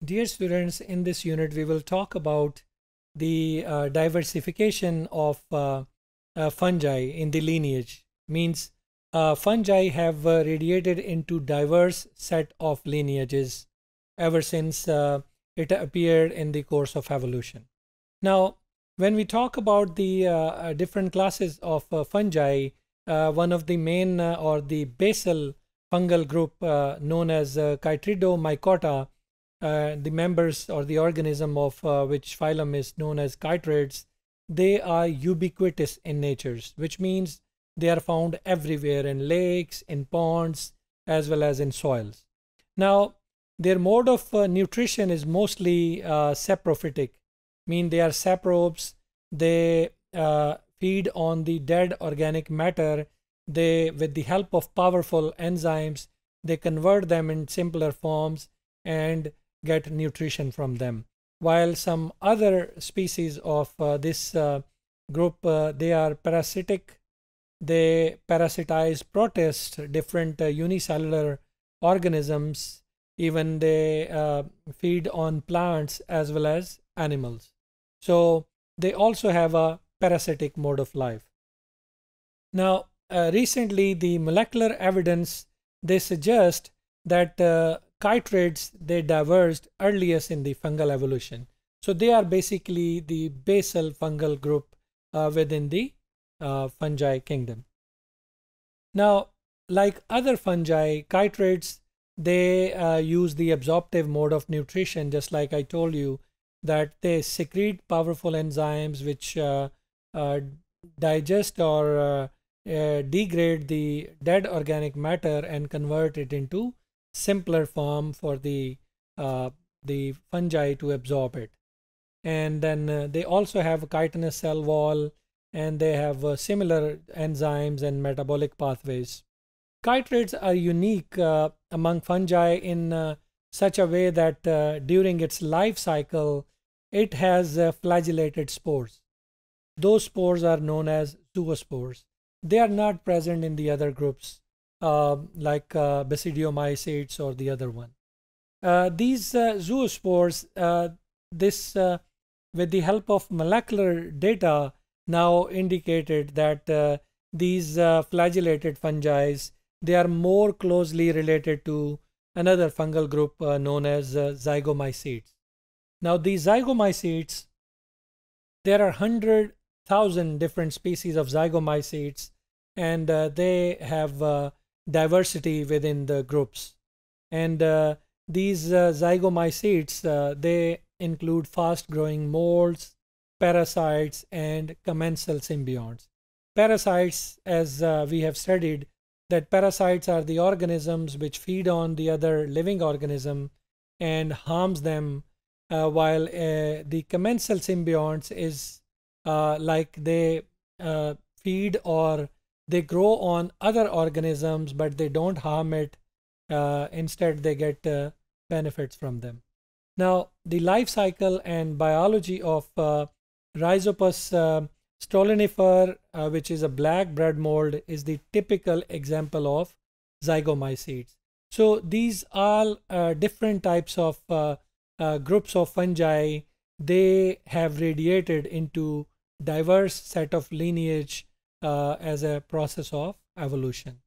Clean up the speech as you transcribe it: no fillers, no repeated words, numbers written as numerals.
dear students, in this unit we will talk about the diversification of fungi in the lineage. Means fungi have radiated into diverse set of lineages ever since it appeared in the course of evolution. Now, when we talk about the different classes of fungi, one of the main or the basal fungal group known as Chytridomycota, the members or the organism of which phylum is known as chytrids, they are ubiquitous in nature, which means they are found everywhere in lakes, in ponds, as well as in soils. Now, their mode of nutrition is mostly saprophytic, mean they are saprobes. They feed on the dead organic matter. They, with the help of powerful enzymes, they convert them in simpler forms and get nutrition from them. While some other species of this group, they are parasitic. They parasitize protist different unicellular organisms. Even they feed on plants as well as animals. So they also have a parasitic mode of life. Now, recently the molecular evidence, they suggest that chytrids, they diverged earliest in the fungal evolution. So they are basically the basal fungal group within the fungi kingdom. Now, like other fungi, chytrids, they use the absorptive mode of nutrition, just like I told you, that they secrete powerful enzymes which digest or degrade the dead organic matter and convert it into simpler form for the fungi to absorb it. And then they also have a chitinous cell wall, and they have similar enzymes and metabolic pathways. Chytrids are unique among fungi in such a way that during its life cycle, it has flagellated spores. Those spores are known as zoospores. They are not present in the other groups like basidiomycetes or the other one. These zoospores, with the help of molecular data, now indicated that these flagellated fungi, they are more closely related to another fungal group known as zygomycetes. Now, these zygomycetes, there are 100,000 different species of zygomycetes, and they have diversity within the groups. And these zygomycetes, they include fast-growing molds, parasites, and commensal symbionts. Parasites, as we have studied, that parasites are the organisms which feed on the other living organism and harms them, while the commensal symbionts is like they feed or they grow on other organisms, but they don't harm it. Instead, they get benefits from them. Now, the life cycle and biology of Rhizopus stolonifer, which is a black bread mold, is the typical example of zygomycetes. So these all different types of groups of fungi, they have radiated into diverse set of lineage as a process of evolution.